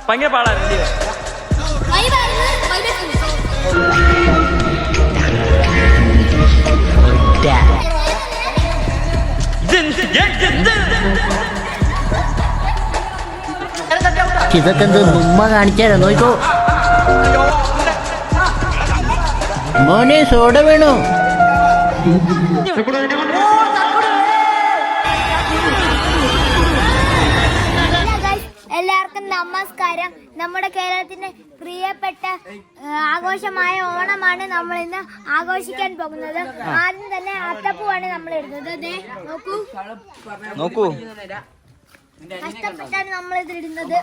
ഭയങ്കര പാടായിരുന്നു. ഇതൊക്കെ എന്ത് ഉമ്മ കാണിച്ചാലോ നോക്കോ. മോനെ സോഡ വേണോ? എല്ലാവർക്കും നമസ്കാരം. നമ്മുടെ കേരളത്തിന്റെ പ്രിയപ്പെട്ട ആഘോഷമായ ഓണമാണ് നമ്മൾ ഇന്ന് ആഘോഷിക്കാൻ പോകുന്നത്. ആദ്യം തന്നെ അത്തപ്പൂവാണ് നമ്മൾ ഇടുന്നത്. നോക്കൂ, കഷ്ടപ്പെട്ടാണ് നമ്മൾ ഇത് ഇടുന്നത്.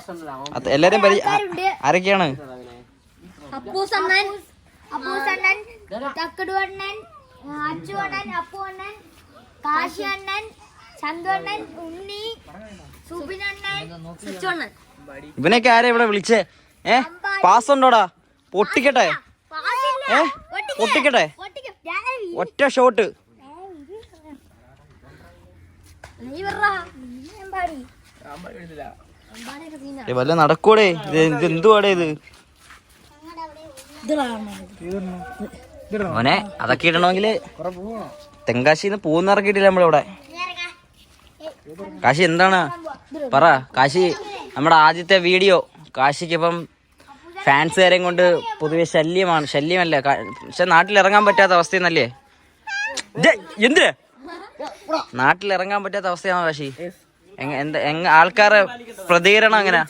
എല്ലാരും ആരൊക്കെയാണ്? അപ്പൂസണ്ണൻ, തക്കടുവണ്ണൻ, അച്ചുവണ്ണൻ, അപ്പുവണ്ണൻ, കാശിയണ്ണൻ, ചന്തുവണ്ണൻ, ഉണ്ണി, സുബിനണ്ണൻ, സുച്ചുവണ്ണൻ. ഇവനൊക്കെ ആരാ ഇവിടെ വിളിച്ചേ? പാസ് ഉണ്ടോടാ? പൊട്ടിക്കട്ടെ, പൊട്ടിക്കട്ടെ, ഒറ്റ ഷോട്ട്. വല്ല നടക്കൂടെ? ഇത് എന്തുവാടേ ഇത്? മോനെ അതൊക്കെ ഇടണമെങ്കില് തെങ്കാശിന്ന് പൂന്ന് ഇറക്കിയിട്ടില്ല നമ്മളിവിടെ. കാശി എന്താണ് പറ കാശി? നമ്മുടെ ആദ്യത്തെ വീഡിയോ കാശിക്ക് ഇപ്പം ഫാൻസുകാരെയും കൊണ്ട് പൊതുവെ ശല്യമല്ല, പക്ഷെ നാട്ടിലിറങ്ങാൻ പറ്റാത്ത അവസ്ഥയെന്നല്ലേ? എന്തിനാ നാട്ടിലിറങ്ങാൻ പറ്റാത്ത അവസ്ഥയാണോ കാശി? ആൾക്കാരെ പ്രതികരണം അങ്ങനെ?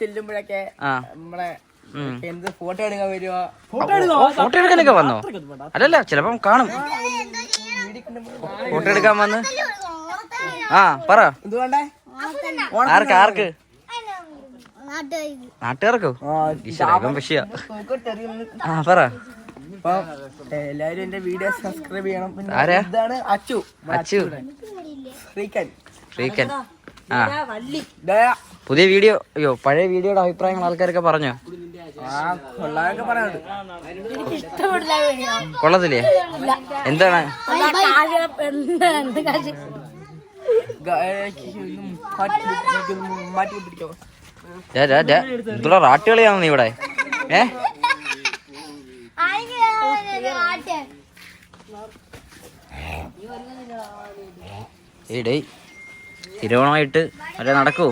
ഫോട്ടോ എടുക്കാനൊക്കെ വന്നോ? അല്ലല്ല, ചിലപ്പം കാണും. ഫോട്ടോ എടുക്കാൻ വന്ന് പറ. ആർക്ക്? നാട്ടുകാർക്കോ? വിഷയ പറ. എല്ലാരും എന്റെ വീഡിയോ സബ്സ്ക്രൈബ് ചെയ്യണം. ആരാ? അച്ചു ശ്രീക്കൻ. പുതിയ വീഡിയോ, അയ്യോ പഴയ വീഡിയോയുടെ അഭിപ്രായങ്ങൾ ആൾക്കാരൊക്കെ പറഞ്ഞോ? കൊള്ളത്തില്ലേ? എന്താണ് എന്തുള്ള റാട്ടുകളിയാണ് നീ ഇവിടെ? ഏടേ തിരുവോണമായിട്ട് അല്ല നടക്കൂ?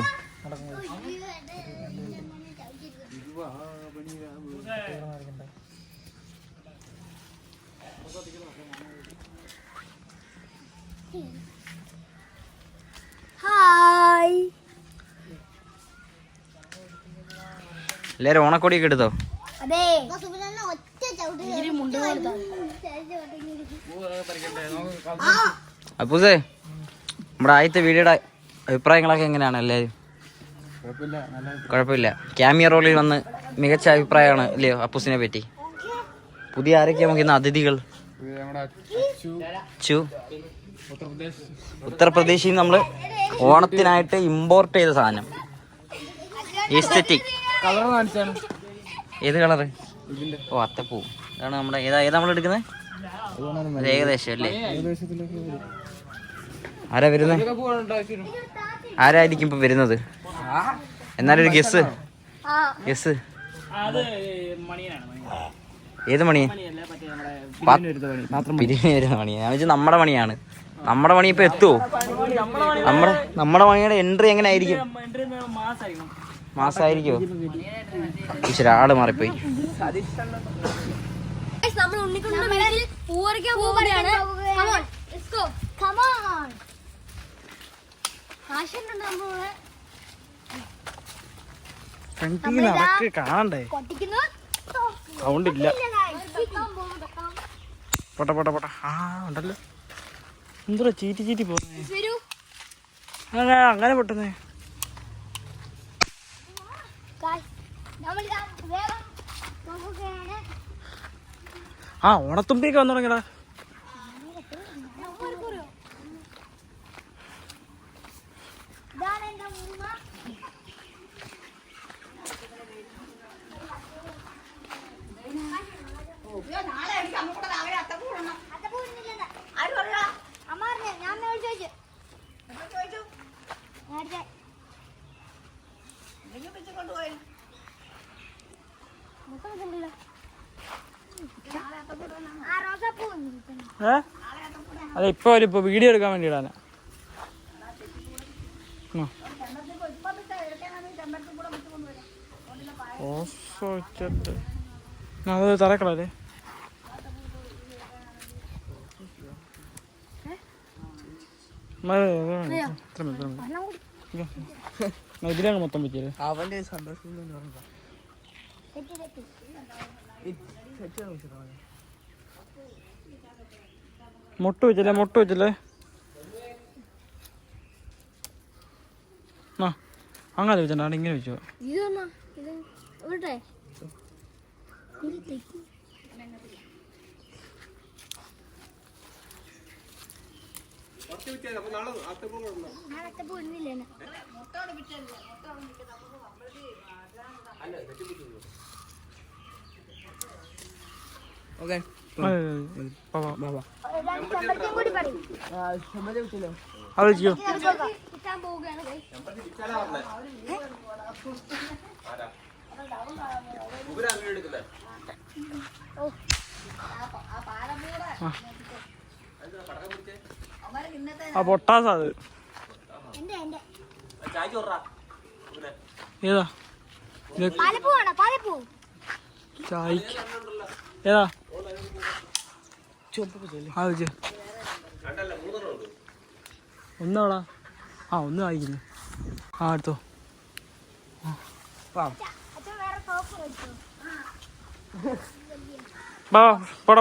എല്ലാരും ഓണക്കോടിയൊക്കെ എടുത്തോ? അപ്പൂസേ, നമ്മുടെ ആദ്യത്തെ വീഡിയോയുടെ അഭിപ്രായങ്ങളൊക്കെ എങ്ങനെയാണ്? എല്ലാവരും കുഴപ്പമില്ല. ക്യാമിയ റോളിൽ വന്ന് മികച്ച അഭിപ്രായമാണ് അല്ലയോ അപ്പൂസിനെ പറ്റി? പുതിയ ആരൊക്കെ നമുക്ക് ഇന്ന് അതിഥികൾ? ഉത്തർപ്രദേശിൽ നിന്ന് നമ്മൾ ഓണത്തിനായിട്ട് ഇമ്പോർട്ട് ചെയ്ത സാധനം ഈസ്തെറ്റിക്. ഏത് കളറ്? ഓ അത്തപ്പൂ. ഇതാണ് നമ്മുടെ ഏതാ നമ്മൾ എടുക്കുന്നത്? ഏകദേശം അല്ലേ? ആരാ വരുന്നത്? ആരായിരിക്കും ഇപ്പൊ വരുന്നത്? എന്നാലും ഒരു ഗസ്. ഏത് മണി? പിരിവിന് വരുന്ന മണി. ഞാൻ വെച്ചാൽ നമ്മുടെ മണിയാണ്. നമ്മുടെ മണി ഇപ്പൊ എത്തുവോ? നമ്മുടെ മണിയുടെ എൻട്രി എങ്ങനെ ആയിരിക്കും? മാസമായിരിക്കോ? ഈശ്വര, ആള് മാറിപ്പോയി. കാണണ്ടേ? സൗണ്ട് ഇല്ല. പോട്ടെ ഉണ്ടല്ലോ. എന്തോ ചീറ്റി പോന്നേ. അങ്ങനെ പൊട്ടുന്നേ. ഓണത്തുമ്പിയൊക്കെ വന്നു തുടങ്ങിയടാ. അതെ ഇപ്പൊ വീഡിയോ എടുക്കാൻ വേണ്ടി ഇടാനാ. അത് തറക്കളല്ലേ ഇതിലാണ് മൊത്തം പറ്റിയത്. അവന്റെ സന്തോഷം മുട്ട വെച്ചില്ലേ ആ അങ്ങനെ വെച്ചിട്ടാണ് ഇങ്ങനെ വെച്ചോ. ഓക്കെ ആലോചിക്കോ. ആ പൊട്ടാസാ അത്. ഏതാ ചായക്ക് ഏതാ ആലോചിച്ച ഒന്നാടാ. ആ ഒന്ന് വായിക്കുന്നു. ആ എടുത്തോ. പോടാ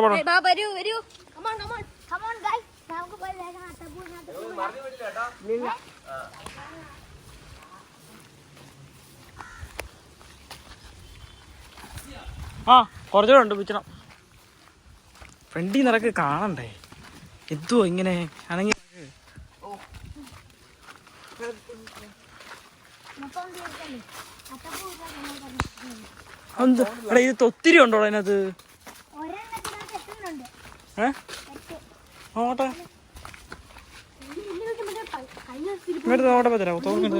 ആ കുറച്ചുകൂടെ ഉണ്ട് പിച്ചണം. ഫ്രണ്ടിൽ നിറക്ക് കാണണ്ടേ എത്തുവോ ഇങ്ങനെ ആണെങ്കിൽ. എടാ ഇത് ഒത്തിരി ഉണ്ടോ അതിനകത്ത്? നോട്ടെ ഇങ്ങോട്ട് നോട്ടെ പറ്റരാ തോന്നുന്നുണ്ട്.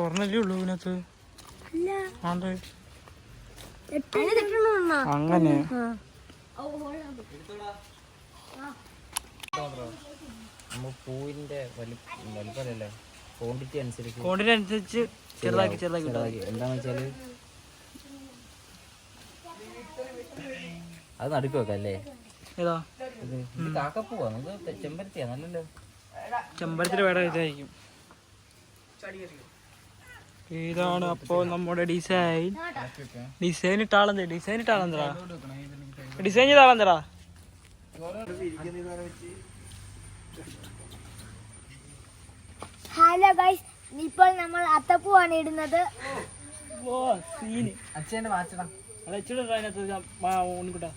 ഒരെണ്ണല്ലേ ഉള്ളൂ ഇതിനകത്ത്. അങ്ങനെ പൂവിന്റെ വലിപ്പല്ലേ ക്വാണ്ടിറ്റി അനുസരിച്ച് ചെറുതാക്കി എന്താന്ന് വെച്ചാല് അത് നടുക്ക് വെക്കല്ലേ. ഏതാ കാക്കപ്പൂവാ? നമുക്ക് ചെമ്പരത്തിയാ നല്ലല്ലോ. ചെമ്പരത്തിന്റെ വേട ഇതായിരിക്കും. ഇതാണ് അപ്പോ നമ്മുടെ ഡിസൈൻ ഇട്ടാളെന്താ ഡിസൈൻ ചെയ്താളെന്തടാ. ഹലോ ഗൈസ്, ഇപ്പോൾ നമ്മൾ അത്തപ്പൂവാണ് ഇടുന്നത്. അച്ഛൻ്റെ വാച്ചടാ ഉണ്ണിക്കുട്ടാ.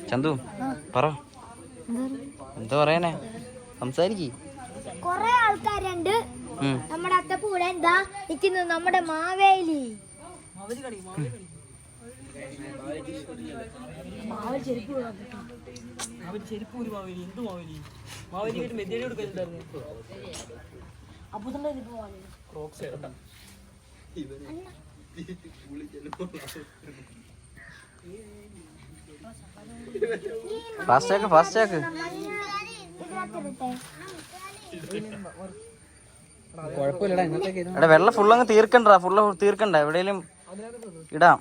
ചന്തു പറ എന്താ പറയാനേ സംസാരിക്ക്. കൊറേ ആൾക്കാരുണ്ട് നമ്മുടെ അത്തപ്പൂടെ. എന്താ നിൽക്കുന്നു നമ്മുടെ മാവേലി. ഫാസ്റ്റ് ആക്ക്. എടാ വെള്ളം ഫുള്ളങ്ങ് തീർക്കണ്ട എവിടെയെങ്കിലും ഇടാം.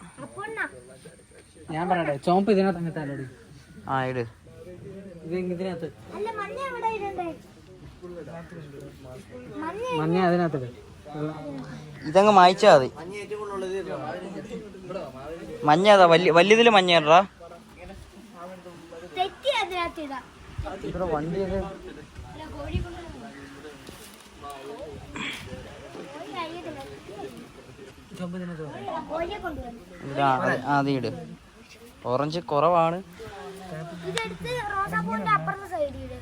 ഞാൻ പറയട്ടെ ചോമ്പ് ഇതിനകത്ത് അങ്ങനത്തെ ആ ഇട്. ഇതിനകത്ത് മഞ്ഞ അതിനകത്ത് ഇതങ്ങ് മായ്ച്ചാ മതി. മഞ്ഞ അതാ വലിയതില് മഞ്ഞ ഇടാ. ഇവിടെ വണ്ടിയൊക്കെ ആദ്യം ഇട്. ഓറഞ്ച് കുറവാണ്. ഇതെടുത്ത് റോസാപ്പൂവിന്റെ അപ്പുറത്തെ സൈഡിൽ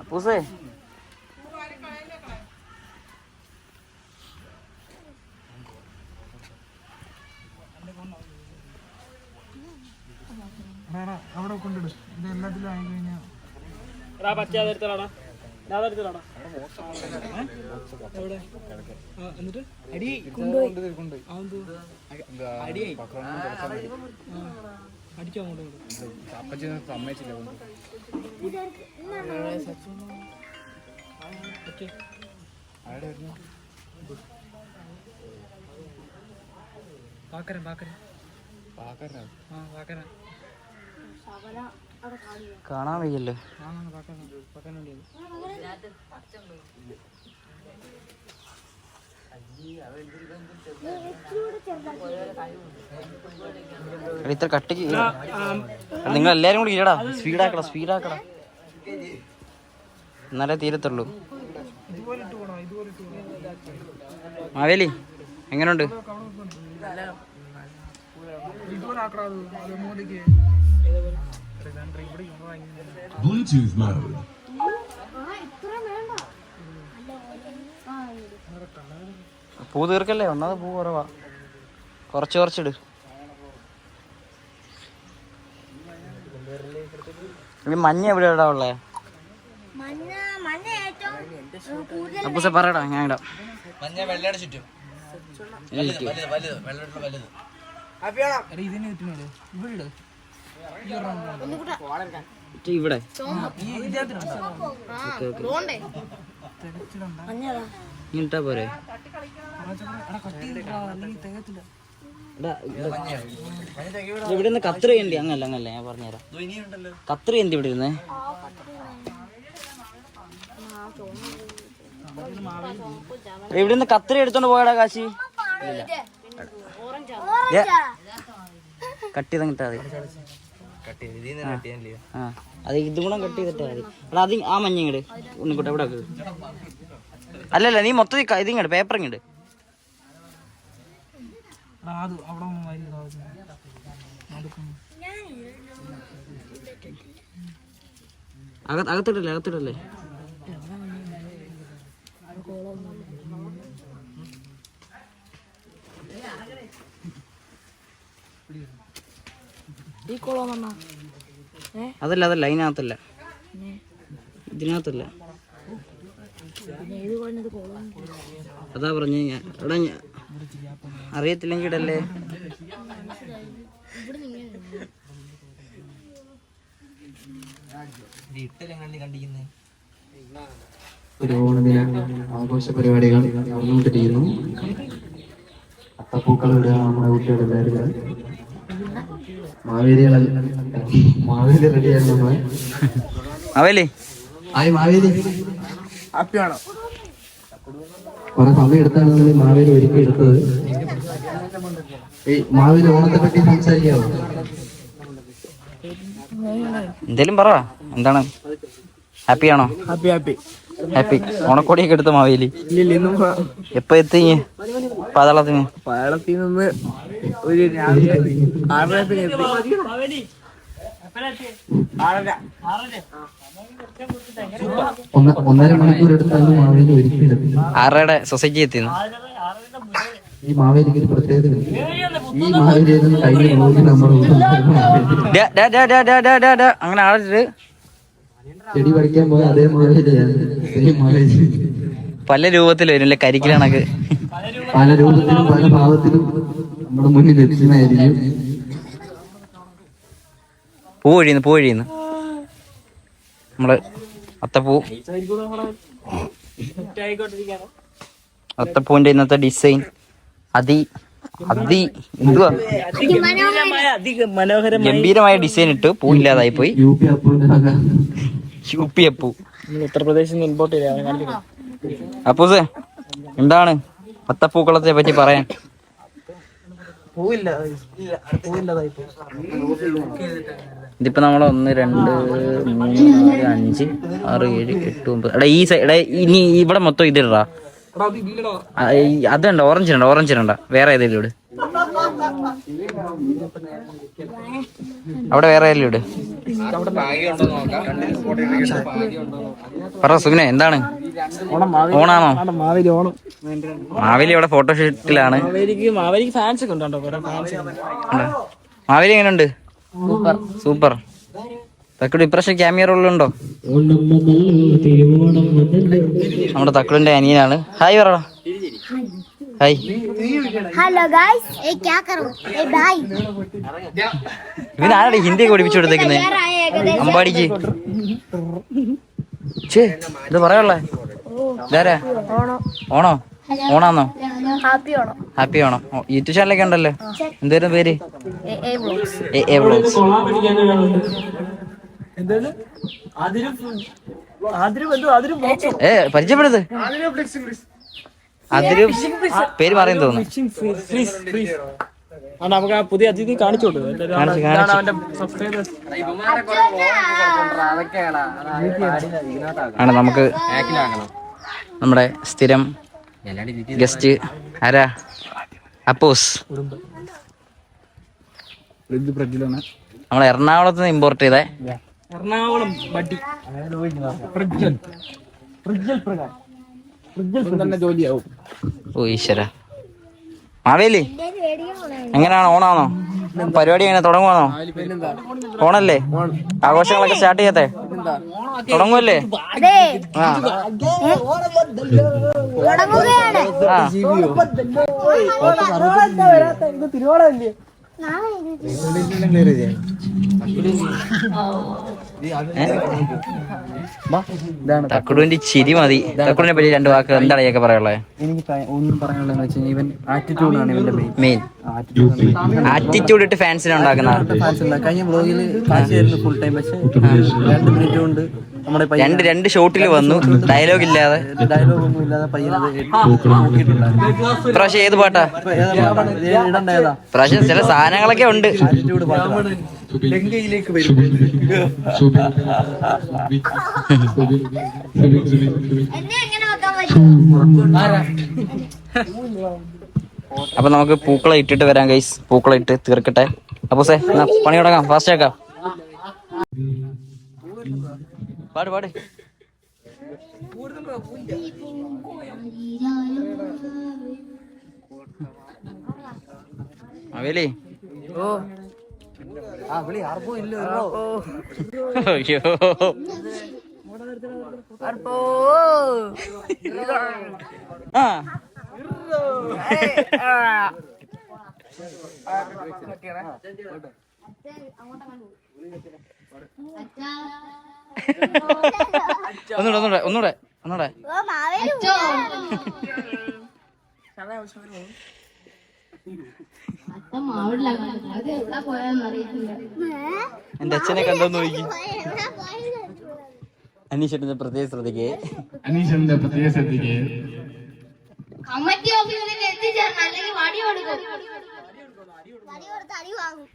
അപ്പൂസേ അവിടെ കൊണ്ടിടും ഇത് എല്ലാത്തിലും ആയി കഴിഞ്ഞാൽ എന്നിട്ട് അടിച്ചോ സമ്മതിച്ചില്ല കാണാൻ വയ്യല്ലോ. ഇത്ര കട്ടിക്ക് നിങ്ങൾ എല്ലാരും കൂടി ഇല്ലടാ. സ്പീഡാക്കടാ എന്നാലേ തീരത്തുള്ളൂ. മാവേലി എങ്ങനെയുണ്ട്? Bluetooth mode. പൂ തീർക്കല്ലേ, ഒന്നാമത് പൂ കുറവാ. കുറച്ചിട്. മഞ്ഞ എവിടെയാ ഉള്ളേ? അപ്പൂസ പറയടാ, ഞാൻ ഇടാം. ഇവിടെ ഇട്ടാ പോരെ? ഇവിടെ നിന്ന് കത്രി എന്തി? അങ്ങല്ല ഞാൻ പറഞ്ഞുതരാം. കത്രി എന്തി ഇവിടെ ഇരുന്നേ? ഇവിടെ നിന്ന് കത്രി എടുത്തോണ്ട് പോയടാ കാശി. കട്ട് ചെയ്താ മതി. അത് ഇതും കൂടെ കട്ട് ചെയ്തിട്ടാ മതി. എടാ അത് ആ മഞ്ഞ ഇങ്ങട് ഉണ്ണിക്കോട്ടെ ഇവിടെ. അല്ലല്ല, നീ മൊത്തത്തിൽ ഇതിങ്ങട് പേപ്പർ ഇങ്ങട്. അകത്തിടല്ലേ. അതല്ല അതിനകത്തല്ല, ഇതിനകത്തല്ല. അതാ പറഞ്ഞ ഞാൻ. എടാ അറിയത്തില്ലെങ്കിൽ ഇടല്ലേ. ഒരു ഓണദിന ആഘോഷ പരിപാടികൾ നടന്നുകൊണ്ടിരിക്കുന്നു. അത്തപ്പൂക്കൾ ഇടുക നമ്മുടെ കുട്ടിയുടെ പേരുകൾ. മാവേലി റെഡിയാണ് നമ്മളെ. മാവേലി കുറെ സമയം എടുത്താണ് നമ്മൾ മാവേലി ഒരുക്കി എടുത്തത്. മാവേലി ഓണത്തെ പറ്റി സംസാരിക്കാവോ? എന്തേലും പറ. എന്താണ്? ഹാപ്പിയാണോ? ഹാപ്പി. ഓണക്കോടിയൊക്കെ എടുത്ത മാവേലി എപ്പ എത്തി? പാതാളത്തിൽ നിന്ന് ഒരു രാവിലെ 6:30 എത്തി. 1.5 മണിക്കൂർ എടുത്താണ് മാവേലി ഒരുക്കി എടുത്തത്. 6:30 സൊസൈറ്റി എത്തിന്ന്. ഈ മാവേലിക്ക് ഒരു പ്രത്യേകത. ഈ മാവേലി കയ്യിൽ നോക്കി നമ്മൾ അങ്ങനെ ആളൊരു ചെടി പറിക്കാൻ പോയ അതേ മാവേലിയാണ്. പല രൂപത്തിൽ വരും അല്ലെ? കരിക്കിലണക്ക് പല രൂപത്തിലും പല ഭാവത്തിലും നമ്മുടെ മുന്നിൽ ലക്ഷ്യമായിരിക്കും. പൂ ഒഴിയുന്നു നമ്മള് അത്തപ്പൂവിന്റെ ഇന്നത്തെ ഡിസൈൻ എന്തുവാ ഗംഭീരമായ ഡിസൈൻ ഇട്ട് പൂ ഇല്ലാതായി പോയി. യുപി അപ്പൂ ഉത്തർപ്രദേശിൽ നിന്ന് ഇമ്പോർട്ട് ചെയ്ത. അപ്പൂസേ എന്താണ് അത്തപ്പൂക്കളത്തെ പറ്റി പറയാൻ? ഇതിപ്പോ നമ്മളെ 1 2 3 4 5 6 7 8 9. എടാ ഈ സൈഡ് ഇനി ഇവിടെ മൊത്തം ഇതിടാ. അതുണ്ട് ഓറഞ്ച് ഇടണ്ട. വേറെ ഏതെങ്കിലും ഇട്. അവിടെ വേറെ ഏതെങ്കിലും ഇട്. പറ സുഖിനെ, എന്താണ് ഓണാണോ? മാവേലി ഓണം. മാവേലി ഇവിടെ ഫോട്ടോഷൂട്ടിലാണ്. മാവേലിക്ക് ഫാൻസ് ഒക്കെ ഉണ്ടോ? കുറെ ഫാൻസ്. മാവേലി എങ്ങനെയുണ്ട്? സൂപ്പർ. തക്കുട് ഇപ്രാവശ്യം ക്യാമിയ റോളുണ്ടോ? നമ്മുടെ തക്കുടിന്റെ അനിയനാണ്. ഹായ് പറ. ഹായ്. हेलो गाइस ए क्या करो ए भाई ഇവനാരുടെ ഹിന്ദിയൊക്കെ പഠിപ്പിച്ചു കൊടുത്തേക്കുന്നേ അമ്പാടിക്ക്. ഇത് പറയാനുള്ളേ ഇതാരാ? ഓണോ? ഓണാന്നോ? Happy Onam happy Onam. YouTube ചാനലൊക്കെ ഉണ്ടല്ലോ. എന്തായിരുന്നു പേര്? A vlogs. പരിചയപ്പെടുത്. അതില് പേര് പറയുന്നു തോന്നുന്നു. നമുക്ക് ആ പുതിയ അതിഥി കാണിച്ചു കൊടുക്കും. അവന്റെ സബ്സ്ക്രൈബേഴ്സ്. ആണ് നമുക്ക് നമ്മുടെ സ്ഥിരം ഗസ്റ്റ് ആരാ? അപ്പോസ്. നമ്മൾ എറണാകുളത്ത് നിന്ന് ഇമ്പോർട്ട് ചെയ്തേ. എറണാകുളം ബഡ്ഡി തന്നെ ജോലിയാവും. ഓ ഈശ്വര. മാവേലി എങ്ങനെയാണ്? ഓണാണോ? പരിപാടി എങ്ങനെ തുടങ്ങുവാണോ? ഓണല്ലേ? ആഘോഷങ്ങളൊക്കെ സ്റ്റാർട്ട് ചെയ്യത്തെ? തുടങ്ങുമല്ലേ? അതെ ആ തുടങ്ങുകയാണ്. ആ തിരുവോണമല്ലേ? തക്കുടുവിന്റെ ചിരി മതി. തക്കുടിനെ പറ്റി രണ്ട് വാക്ക് എന്താണ് ഇതൊക്കെ പറയാനുള്ളത്? എനിക്ക് ഒന്നും പറയാനുള്ളതെന്ന് വെച്ച് കഴിഞ്ഞാൽ ഇവൻ ആറ്റിറ്റ്യൂഡാണ് ഇവന്റെ മെയിൻ. ആറ്റിറ്റ്യൂഡ് ഇട്ട് ഫാൻസിനെ ഉണ്ടാക്കുന്ന കഴിഞ്ഞ ബ്ലോഗിൽ കാശായിരുന്നു ഫുൾ ടൈം. പക്ഷെ 2 മിനിറ്റ് കൊണ്ട് നമ്മുടെ രണ്ട് ഷോട്ടിൽ വന്നു. ഡയലോഗ് ഇല്ലാതെ. ഡയലോഗ് ഒന്നും ഇല്ലാതെ പയ്യനത് ഇപ്രാവശ്യം ഏത് പാട്ടാ? ഇടണ്ടേതാ ഇപ്രാവശ്യം ചില സാധനങ്ങളൊക്കെ ഉണ്ട്. ആറ്റിറ്റ്യൂഡ് പാട്ടാണ്. ലങ്കയിലേക്ക് എന്നെ എങ്ങനെ വെക്കാൻ പറ്റും? അപ്പൊ നമുക്ക് പൂക്കളം ഇട്ടിട്ട് വരാം ഗൈസ്. പൂക്കളം ഇട്ട് തീർക്കട്ടെ. അപ്പൊ പണി തുടങ്ങാം. ഫാസ്റ്റ് ആക്കാം. പാട് പാട്. മാവേലി അയ്യോ ആ ഒന്നൂടെ ഓ മാവേലി എന്റെ അച്ഛനെ കണ്ടോന്ന് നോക്കി. അനീഷേട്ടന്റെ പ്രത്യേക ശ്രദ്ധിക്കേ. കമ്മിറ്റി ഓഫീസിൽ എത്തിച്ചേരണം, അല്ലെങ്കിൽ വടി കൊടുക്കും. വടി കൊടുത്ത് അടി വാങ്ങും.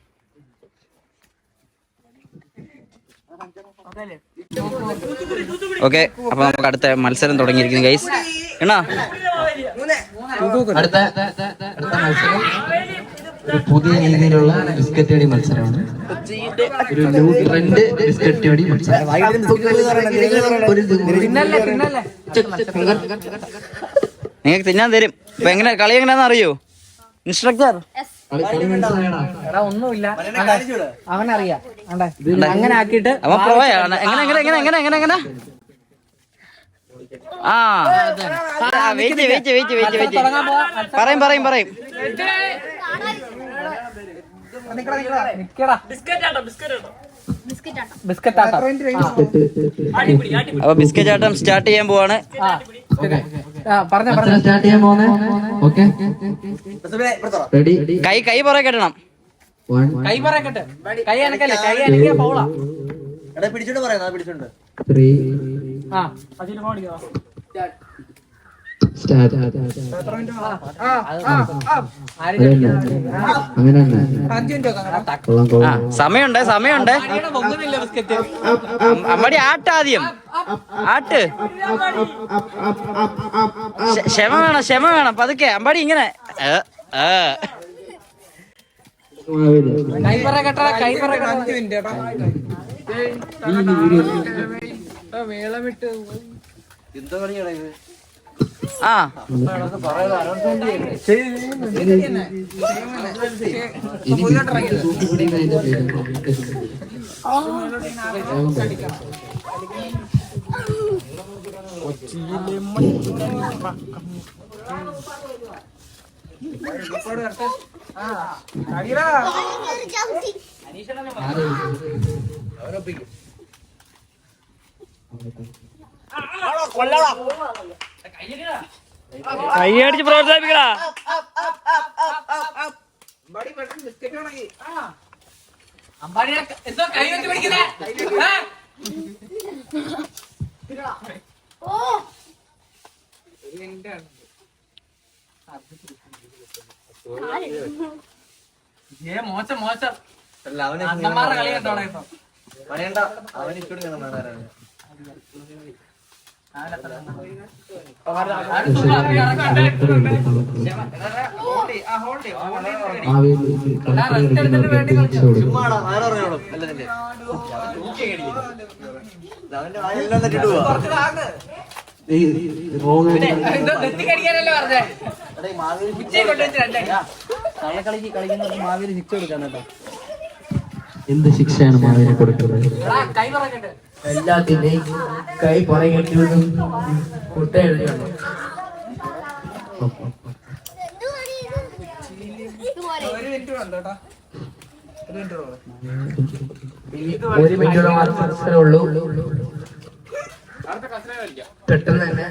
ഓക്കെ, അപ്പൊ നമുക്ക് അടുത്ത മത്സരം തുടങ്ങിയിരിക്കുന്നു ഗൈസ്. എണ്ണ അടുത്ത മത്സരം ഒരു പുതിയ രീതിയിലുള്ള ബിസ്ക്കറ്റ് അടി മത്സരമാണ്. ഒരു ന്യൂ ട്രെൻഡ് ബിസ്ക്കറ്റ് അടി മത്സരം. നിങ്ങൾക്ക് തിന്നാൻ തരും. ഇപ്പൊ എങ്ങനെ കളി എങ്ങനെയാന്ന് അറിയോ ഇൻസ്ട്രക്ടർ? ഒന്നുമില്ല, അവനറിയാം. അങ്ങനെ ആക്കിയിട്ട് അവൻ പ്രോയാ. എങ്ങനെ ആ വെയിറ്റ് പറയും. അപ്പൊ ബിസ്ക്കറ്റ് ആട്ടം സ്റ്റാർട്ട് ചെയ്യാൻ പോവാണ്. സ്റ്റാർട്ട് ചെയ്യാൻ പോകുന്നേ. Okay, ready? കൈ പുറകെ കെട്ടണം. കൈ പറയട്ടെ. കൈ അനക്കല്ലേ? കൈ അനക്കിയ പൗളാ. 3 സ്റ്റാർട്ട്. അങ്ങനെ സമയമുണ്ട്. അമ്മടി ആദ്യം ആട്ട്. ക്ഷമ വേണം. പതുക്കെ അമ്പാടി ഇങ്ങനെ. കൈ പറ കേട്ടാ. മേളമിട്ട് എന്തോ കളിയാടാ ഇത്? ആ കൈയടിച്ച് പ്രോത്സാഹിപ്പിക്കടാ. മോശം മോശം. പറയണ്ട, അവൻ ഇട്ടോട് കാണാൻ മാവേലി ശിക്ഷ കൊടുക്കാൻ കേട്ടോ. എന്ത് ശിക്ഷയാണ് മാവേലി കൊടുക്കുന്നത്? എല്ലാത്തിന്റെയും കൈ പറയേണ്ടി കുട്ട എഴുതിയാണ്. ഒരു മിനിറ്റുള്ള മത്സരമേ ഉള്ളൂ. പെട്ടെന്ന് തന്നെ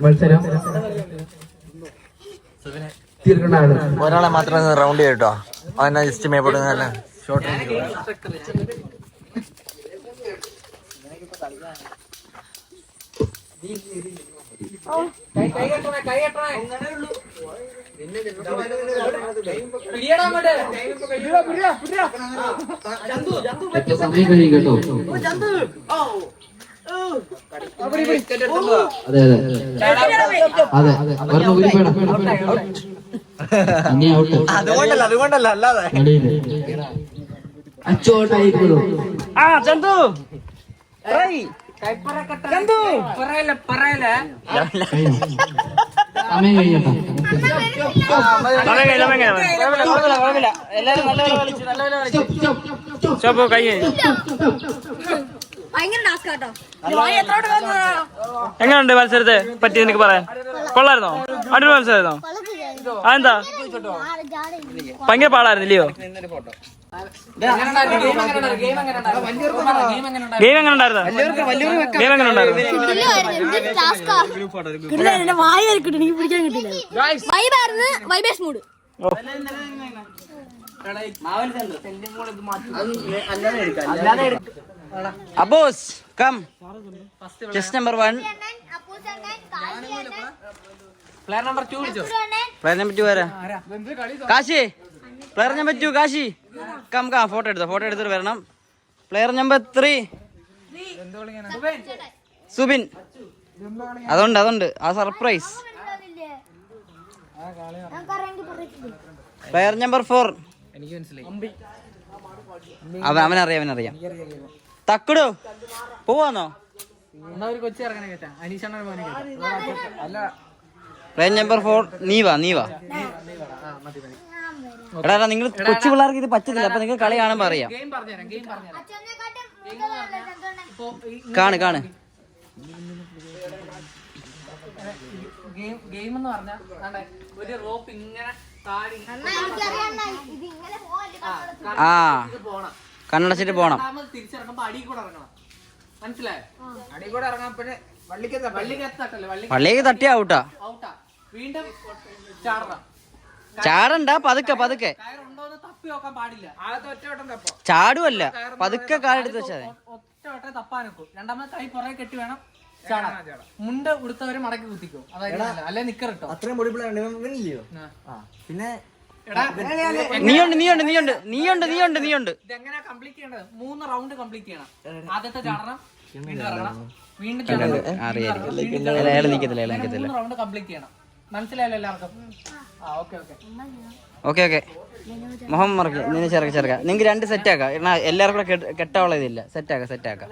മത്സരം തീർക്കണ്ടാണ്. ഒരാളെ മാത്രം റൗണ്ട് ചെയ്യട്ടോ. അവനെ ജസ്റ്റ് മേപ്പെടുന്നല്ല ഷോർട്ട് സമയം കഴിയും കേട്ടോ. അതെ അതെ അതെ പറഞ്ഞു ഉരുപ്പേട ഇനി ഔട്ട്. അതുകൊണ്ടല്ല അല്ലാതെ അച്ചോട്ടായിരിക്കുന്നു. ചന്തു സമയം കഴിയട്ടോ. എങ്ങനെയുണ്ട് മത്സരത്തെ പറ്റി നിനക്ക് പറയാൻ? കൊള്ളായിരുന്നോ? അടിപൊളി മത്സരമായിരുന്നോ? അതെന്താ ഭയങ്കര പാടായിരുന്നില്ലയോ? ഗെയിം എങ്ങനെ ഉണ്ടായിരുന്നു? ഗെയിം എങ്ങനെ ഉണ്ടായിരുന്നു? അബോസ് come test number 1 player number 2 വരാ. Kashi player number 2 Kashi come photo എടുത്തിട്ട് വരണം. Player number 3 Subin. അതുണ്ട് ആ സർപ്രൈസ്. പ്ലെയർ നമ്പർ 4 അവനറിയാം. തക്കുടു പോവാന്നോ? പ്ലെയർ നമ്പർ 4 നീ വാ. എടാ നിങ്ങൾ കൊച്ചു പിള്ളേർക്ക് ഇത് പറ്റത്തില്ല. അപ്പൊ നിങ്ങൾ കളി കാണുമ്പോ അറിയാം. കാണ് ഗെയിം എന്ന് പറഞ്ഞാൽ ഒരു റോപ്പ് ഇങ്ങനെ കണ്ണടച്ചിട്ട് പോണം. തിരിച്ചിറങ്ങുമ്പോ അടി കൂടെ ഇറങ്ങണം. മനസ്സിലായോ? അടി കൂടെ ഇറങ്ങാൻ പള്ളിക്ക് തട്ടിയ ഔട്ടാ. വീണ്ടും ചാടണം. ചാടണ്ട, പതുക്കെ കയറുണ്ടോന്ന് തപ്പി നോക്കാൻ പാടില്ല. ചാടുവല്ല, പതുക്കെ കാലെടുത്ത് വെച്ചാൽ ഒറ്റ വട്ടം തപ്പാൻ നോക്കും. രണ്ടാമത് കൈ പുറകെ കെട്ടി വേണം ചാടാൻ. മുണ്ട് ഉടുത്തവര് മടക്കി കുത്തിക്കും. അതായത് അല്ലെ നിക്കറിട്ടോ. അത്രയും പൊടിപ്പിള്ളയോ? പിന്നെ നീയുണ്ട്. ഇതെങ്ങനെയാ കംപ്ലീറ്റ് ചെയ്യേണ്ടത്? 3 റൗണ്ട് കംപ്ലീറ്റ് ചെയ്യണം. ആദ്യത്തെ ചാടണം, വീണ്ടും ഇറങ്ങണം, വീണ്ടും ചാടണം. 3 റൗണ്ട് കംപ്ലീറ്റ് ചെയ്യണം. മനസ്സിലായല്ലോ എല്ലാവർക്കും? Okay okay okay. മുഹമ്മദ് മറക്കുക, നിന്നെ ചെറുക്ക. നിങ്ങൾക്ക് 2 സെറ്റാക്കാം. എന്നാൽ എല്ലാവർക്കും കൂടെ കെട്ടാനുള്ള ഇതില്ല. സെറ്റാക്കാം.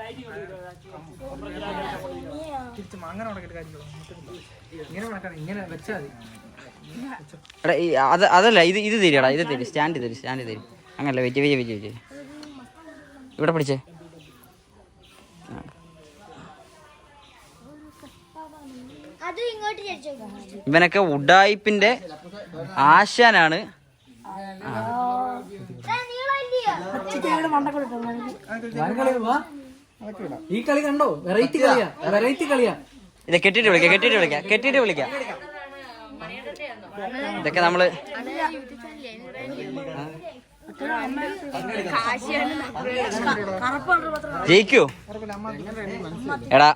എടാ അതല്ല, ഇത് തരികടാ, ഇത് തരും. സ്റ്റാൻഡ് തരും. അങ്ങനല്ല, വെയിറ്റ്. ഇവിടെ പിടിച്ചേ. ഇവനൊക്കെ ഉഡായിപ്പിന്റെ ആശാനാണ്. ഈ കളി കണ്ടോ? വെറൈറ്റി കളിയാ. ഇത് കെട്ടിട്ട് വിളിക്കാം. ഇതൊക്കെ നമ്മള് ജയിക്കോ? എടാ,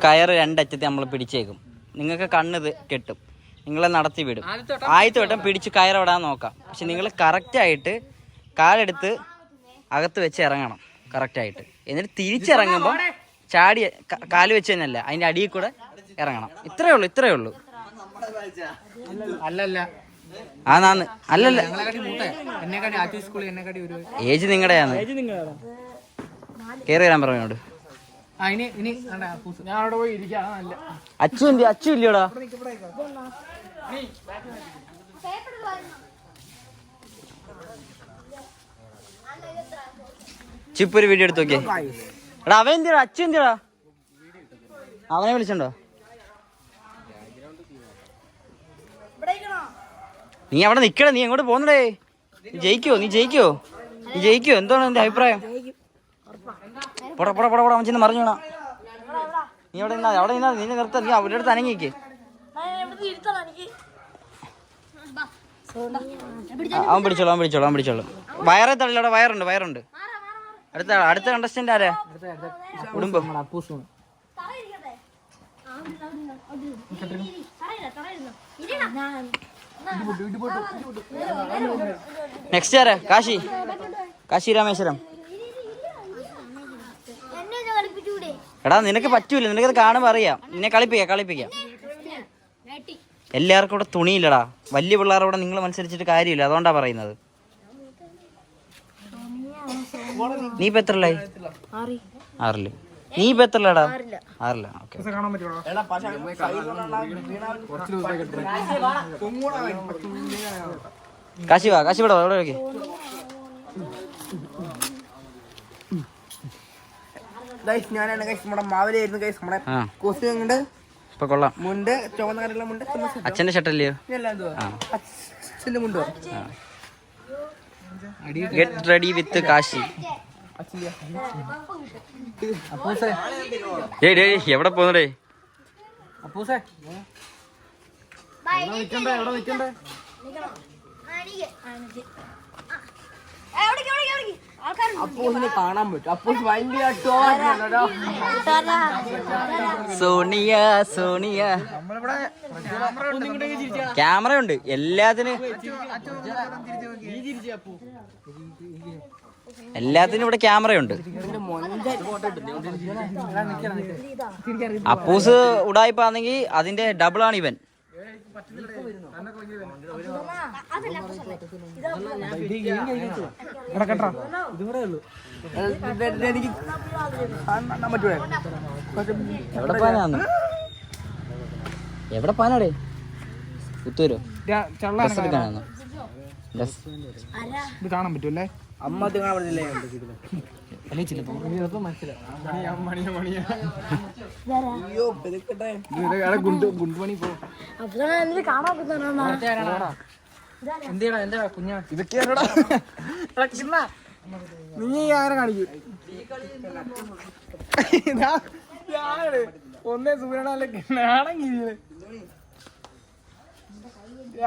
കയറ് 2 അറ്റത്ത് നമ്മൾ പിടിച്ചേക്കും. നിങ്ങൾക്ക് കണ്ണിത് കെട്ടും, നിങ്ങളെ നടത്തി വിടും. ആദ്യത്തെ വട്ടം പിടിച്ച് കയറവിടാൻ നോക്കാം. പക്ഷെ നിങ്ങൾ കറക്റ്റായിട്ട് കാലെടുത്ത് അകത്ത് വെച്ച് ഇറങ്ങണം കറക്റ്റായിട്ട്. എന്നിട്ട് തിരിച്ചിറങ്ങുമ്പോൾ ചാടി കാല് വെച്ച് തന്നെയല്ല, അതിൻ്റെ അടിയിൽ കൂടെ ഇറങ്ങണം. ഇത്രയേ ഉള്ളൂ. അല്ലല്ല, അല്ലല്ല, ഏജ് നിങ്ങളുടെയാണ്. കയറി വരാൻ പറഞ്ഞോട്. അച്ചു ഇല്ലയോടാ? ചിപ്പൊരു വീഡിയോ എടുത്ത് നോക്കിയേ. എടാ അവൻ എന്തിടാ? അച്ചു എന്തിടാ? അവനെ വിളിച്ചോ? നീ അവിടെ നിക്കടേ, നീ എങ്ങോട്ട് പോന്നടേ? നീ ജയിക്കോ? എന്താണ് എന്റെ അഭിപ്രായം? പോടാ അവൻ ചെന്ന് മറിഞ്ഞു വീണാ. നീ അവിടെ നിന്നാ നീ നിർത്ത. നീ അവരുടെ അടുത്ത് അനങ്ങിക്കേ. അവൻ പിടിച്ചോളൂ. വയറേ തള്ളിലവിടെ വയറുണ്ട്. അടുത്ത കണ്ടസ്റ്റന്റ് ആരാ? കുടുംബം. നെക്സ്റ്റ് ആരാ? കാശി രാമേശ്വരം. എടാ നിനക്ക് പറ്റൂല, നിനക്കത് കാണുമ്പോ അറിയാം. നിന്നെ കളിപ്പിക്കാം. എല്ലാവർക്കും ഇവിടെ തുണിയില്ലടാ. വലിയ പിള്ളേരോടെ നിങ്ങൾ മത്സരിച്ചിട്ട് കാര്യമില്ല, അതുകൊണ്ടാ പറയുന്നത്. നീ ഇപ്പൊ എത്രല്ലായി? 6. നീ ഇപ്പൊ എത്രല്ലടാ? 6. ഓക്കെ. കാശി ഇവിടെ നോക്കി. ഞാനാണ് നമ്മുടെ മാവിലായിരുന്നു നമ്മുടെ കോസ്റ്റ്യൂം ഇപ്പൊ കൊള്ളാം. മുണ്ട് ചുവന്ന കരയുള്ള മുണ്ട്. അച്ഛന്റെ ഷർട്ടല്ലയോ? അച്ഛന്റെ മുണ്ടോ? Get ready with Kashi. എവിടെ പോന്നടേ? അപ്പൂസിനെ കാണാൻ പറ്റും. അപ്പൂസ് ഭയങ്കര സോണിയ ക്യാമറ ഉണ്ട് എല്ലാത്തിനും ഇവിടെ ക്യാമറയുണ്ട്. അപ്പൂസ് ഉടായിപ്പാണെങ്കിൽ അതിന്റെ ഡബിൾ ആണ് ഇവൻ. എവിടെ പാനാടേ? പുത്തൂരോ? ഇത് കാണാൻ പറ്റൂല്ലേ? അമ്മ കാണാൻ പറ്റില്ലേ? ഗുണ്ടുപണി പോ. എന്താ കുഞ്ഞാ ഇതൊക്കെയാണോടാ? നീ ആരെ കാണിക്കൂ? ഒന്നേ സൂര്യനാളൊക്കെ ആണെങ്കിൽ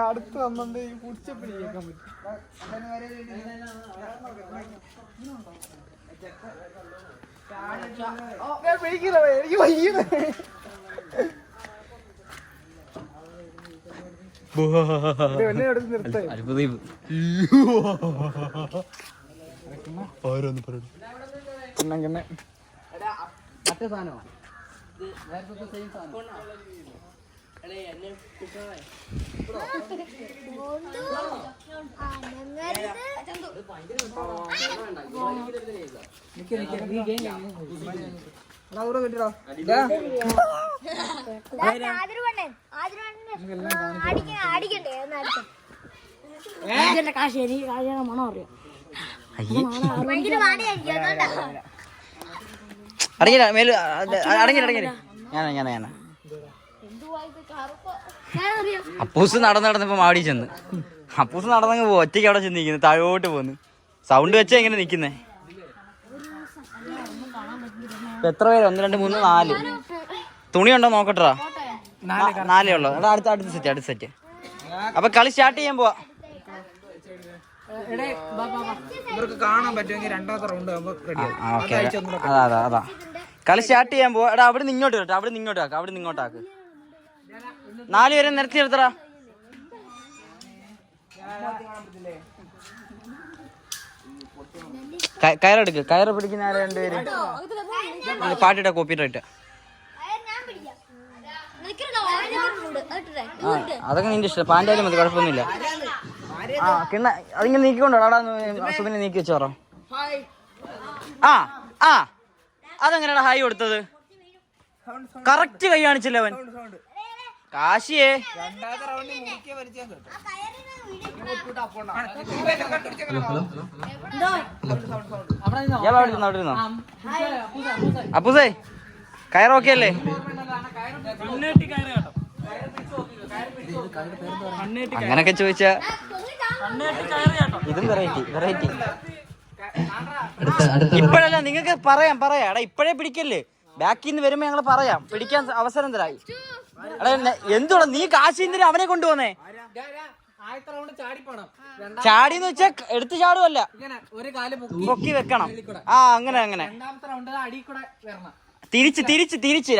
അടുത്ത് വന്നത് ഈ പുടിച്ചപ്പിടി കേൾക്കാൻ പറ്റും. എനിക്ക് വൈകുന്നത് മറ്റേ സാധനോ? അടങ്ങില്ല മേല് അടങ്ങില്ല ഞാനാ അപ്പൂസ് നടന്നിപ്പോ മാടി ചെന്ന് അപ്പൂസ് നടന്നങ്ങ് പോ ഒറ്റയ്ക്ക് അവിടെ ചെന്നിരിക്കുന്നു താഴോട്ട് പോന്ന് സൗണ്ട് വെച്ചാ എങ്ങനെ നിക്കുന്നേ ഇപ്പൊ എത്ര പേര് 1 2 3 4 തുണിയുണ്ടോ നോക്കട്ടാ 4 ഉള്ളു അടുത്ത സെറ്റ് അപ്പൊ കളി സ്റ്റാർട്ട് ചെയ്യാൻ പോവാ ഇവർക്ക് കാണാൻ പറ്റുമെങ്കിൽ രണ്ടാമത്തെ റൗണ്ട് ആകുമ്പോ റെഡി അതാ കളി സ്റ്റാർട്ട് ചെയ്യാൻ പോവാ. എടാ അവിടെ നിന്ന് ഇങ്ങോട്ട് കേട്ടോ, അവിടെ നിന്ന് ഇങ്ങോട്ടാക്ക്, അവിടെ നിന്ന് ഇങ്ങോട്ടാക്ക്. 4 പേരെ നിരത്തി നിർത്തടാ. കയറെടുക്ക്, കയറ് പിടിക്കുന്ന ആരെ 2 പേര് പാട്ടിട്ട കോപ്പിയിട്ട. അതൊക്കെ നിന്റെ ഇഷ്ടം, പാൻറ്റായാലും മതി, കുഴപ്പമൊന്നുമില്ല. ആ കിണ്ണ അതിങ്ങനെ നീക്കിക്കൊണ്ടോ അവിടെ സുബിനെ നീക്കി വെച്ചോറോ. ആ അതെങ്ങനെയാ ഹായ് കൊടുത്തത്? കറക്റ്റ് കൈ കാണിച്ചില്ല അവൻ. കാശിയേ അപ്പൂസേ കയറോക്കെ അല്ലേ? അങ്ങനൊക്കെ ചോദിച്ചാ ഇതും വെറൈറ്റി. ഇപ്പഴല്ല, നിങ്ങൾക്ക് പറയാം എടാ, ഇപ്പഴേ പിടിക്കല്ലേ, ബാക്കിൽ നിന്ന് വരുമ്പോ ഞങ്ങള് പറയാം, പിടിക്കാൻ അവസരം തരായി. എടാ എന്തുവാ നീ കാശിന്തിന് അവനെ കൊണ്ടുപോന്നേ? ചാടിന്ന് വെച്ചാ എടുത്ത് ചാടുവല്ല, പൊക്കി വെക്കണം. അങ്ങനെ തിരിച്ച്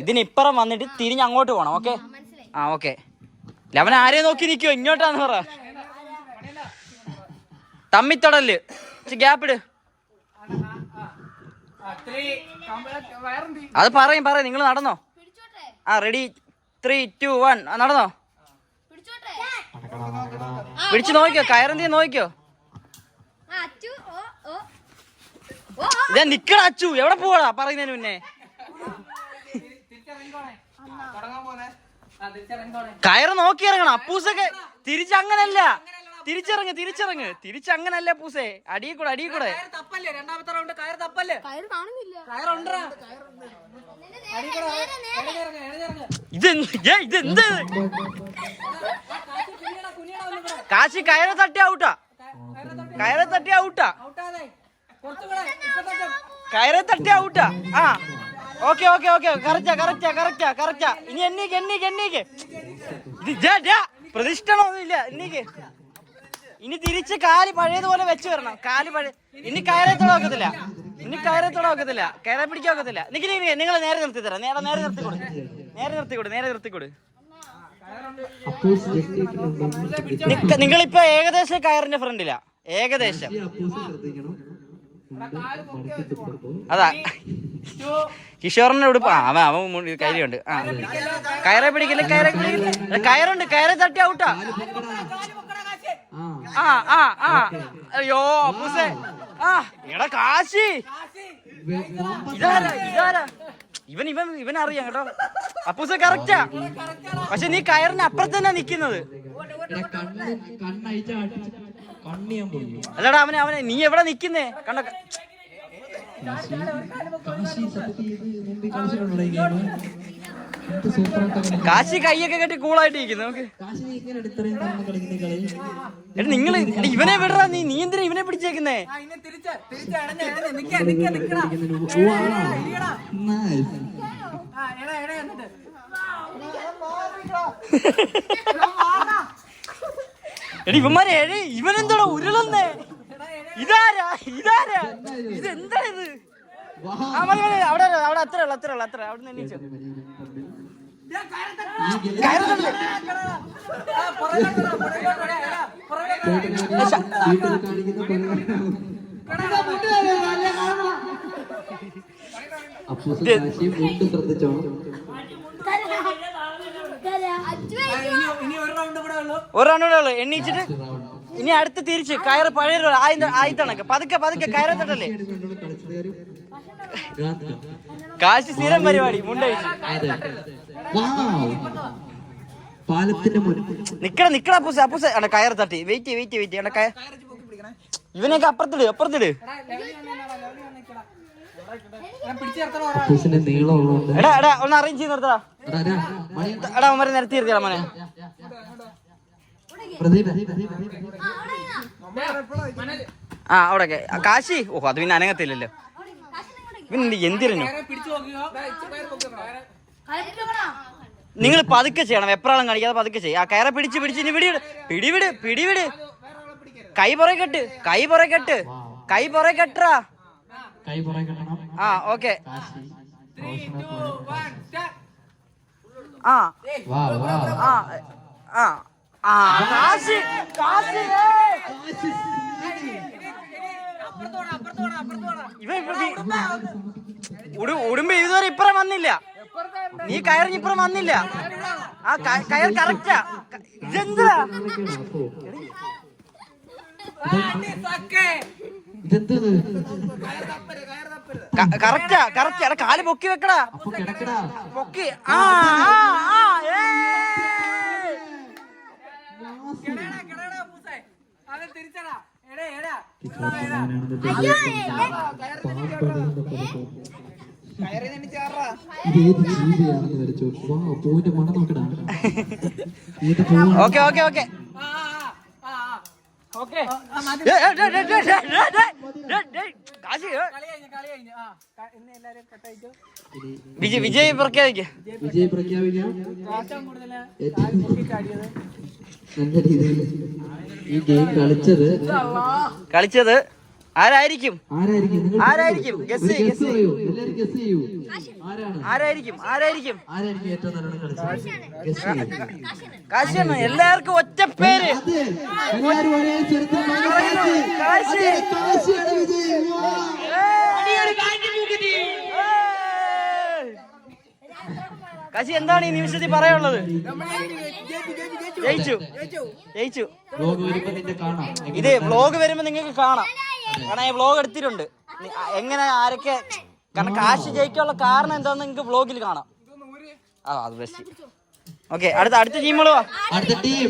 ഇതിനിപ്പുറം വന്നിട്ട് തിരിഞ്ഞ് അങ്ങോട്ട് പോണം. Okay okay. അവൻ ആരെ നോക്കി നിൽക്കുവോ? ഇങ്ങോട്ടാന്ന് പറ. തമ്മിത്തൊടല് ഗ്യാപ്പിട്. അത് പറയും നിങ്ങൾ നടന്നോ. റെഡി 3 2 1 നടന്നോ. പിടിച്ചു നോക്കിയോ, കയറന്തി നോക്കിയോ. ഇതാ നിക്കണ അച്ചു, എവിടെ പോവാടാ പറയുന്നതിന് മുന്നേ. കയറ് നോക്കി ഇറങ്ങണം. അപ്പൂസൊക്കെ തിരിച്ചങ്ങനല്ല, തിരിച്ചങ്ങനല്ല പൂസേ. അടിയിൽ കൂടെ ഇതെന്ത് കാശി കയറ് തട്ടി ഔട്ടാ. Okay correct. ഇനി എണ്ണീക്ക് പ്രതിഷ്ഠണമൊന്നുമില്ല. ഇനി തിരിച്ച് കാല് പഴയതുപോലെ വെച്ച് വരണം. ഇനി കയറത്തോടെ വെക്കത്തില്ല, കയറെ പിടിക്കാൻ ഒക്കത്തില്ല. നിങ്ങൾ നേരെ നിർത്തി തരാം. നേരെ നിർത്തിക്കൊടു. നിങ്ങളിപ്പോ ഏകദേശം കയറിന്റെ ഫ്രണ്ടിലാ, ഏകദേശം. അതാ കിഷോറിന്റെ ഉടുപ്പ്. അവൻ കയ്യിലുണ്ട്. കയറെ പിടിക്കില്ല, കയറുണ്ട്, കയറെ തട്ടി ഔട്ടാ. അയ്യോ അപ്പൂസേ. എടാ കാശി, ഇതാരാ ഇവൻ അറിയാം കേട്ടോ. അപ്പൂസേ കറക്റ്റാ, പക്ഷെ നീ കയറിന് അപ്പുറത്ത് തന്നെ നിക്കുന്നത്. അല്ലടാ അവനെ നീ എവിടെ നിക്കുന്നേ? കണ്ട കാശി കൈയൊക്കെ കെട്ടി കൂളായിട്ട് ഇരിക്കുന്നു. നമുക്ക് നിങ്ങള് ഇവനെ വിടറാ. നീ എന്തിനാ ഇവനെ പിടിച്ചേക്കുന്നേ? ഇവന്മാരെ ഇവനെന്തോടാ ഉരുളുന്നേ? ഇതാരാ ഇതെന്താ ഇത്? അവിടെ അത്ര അവിടെ എണീച്ചോ. ഒരു റൗണ്ട് ഉള്ളു. എണ്ണീച്ചിട്ട് ഇനി അടുത്ത് തിരിച്ച് കയറ് പഴയ ആയിത്തണക്ക് പതുക്കെ പതുക്കെ കയറത്തട്ടല്ലേ. കാശ് സ്ഥിരം പരിപാടി മുണ്ടഴിച്ച് പാലത്തിന്റെ നിക്കട അപ്പൂസ കയറ് തട്ടി വെയിറ്റ് ഇവനൊക്കെ അപ്പുറത്തിട് നീളമുള്ളതുകൊണ്ട് എടാ ഒന്ന് അറേഞ്ച് ചെയ്ത് നിർത്തടാ. എടാ അവന്മാരെ നിരത്തി നിർത്തിയാ മോനെ. ആ അവിടെ കാശി. ഓഹോ അത് പിന്നെ അനങ്ങത്തില്ലല്ലോ. പിന്നെ എന്തിനു നിങ്ങൾ പതുക്കെ ചെയ്യണം. എപ്രാളം കാണിക്കാതെ പതുക്കെ ചെയ്യും. ആ കയറെ പിടിച്ച് ഇനി പിടിവിട്. കൈ പുറകെ കെട്ട് കെട്ടറാ. ആ ഓക്കെ. ഉടുമ്പ് ഇതുവരെ ഇപ്പുറം വന്നില്ല. നീ കയറിഞ്ഞ് ഇപ്പുറം വന്നില്ല. ആ കയർ കറക്റ്റാ. ഇതെന്താ കറക്റ്റാ. കാല് പൊക്കി വെക്കടാ. പൊക്കി. പൂവിന്റെ മണം നോക്കടാ. ഓക്കെ വിജയ് പ്രഖ്യാപിക്കാം. നല്ല രീതിയിൽ ഈ ഗെയിം കളിച്ചത് ആരായിരിക്കും? ഗസ് ചെയ്യൂ. ആരായിരിക്കും? ഏറ്റവും നല്ലോണം കളിച്ചത്? കാശിയാണ്. എല്ലാവർക്കും ഒറ്റ പേര്. കാശി എന്താണ് ഈ നിമിഷത്തിൽ പറയാനുള്ളത്? ജയിച്ചു. ഇത് വ്ലോഗ് വരുമ്പോ നിങ്ങൾക്ക് കാണാം. കാരണം ഈ വ്ലോഗ് എടുത്തിട്ടുണ്ട്. എങ്ങനെ ആരൊക്കെ, കാരണം കാശി ജയിക്കാനുള്ള കാരണം എന്താന്ന് നിങ്ങൾക്ക് വ്ലോഗിൽ കാണാം. അത് ബെസ്റ്റ്. ഓക്കെ അടുത്ത ടീമുകളോ? അടുത്ത ടീം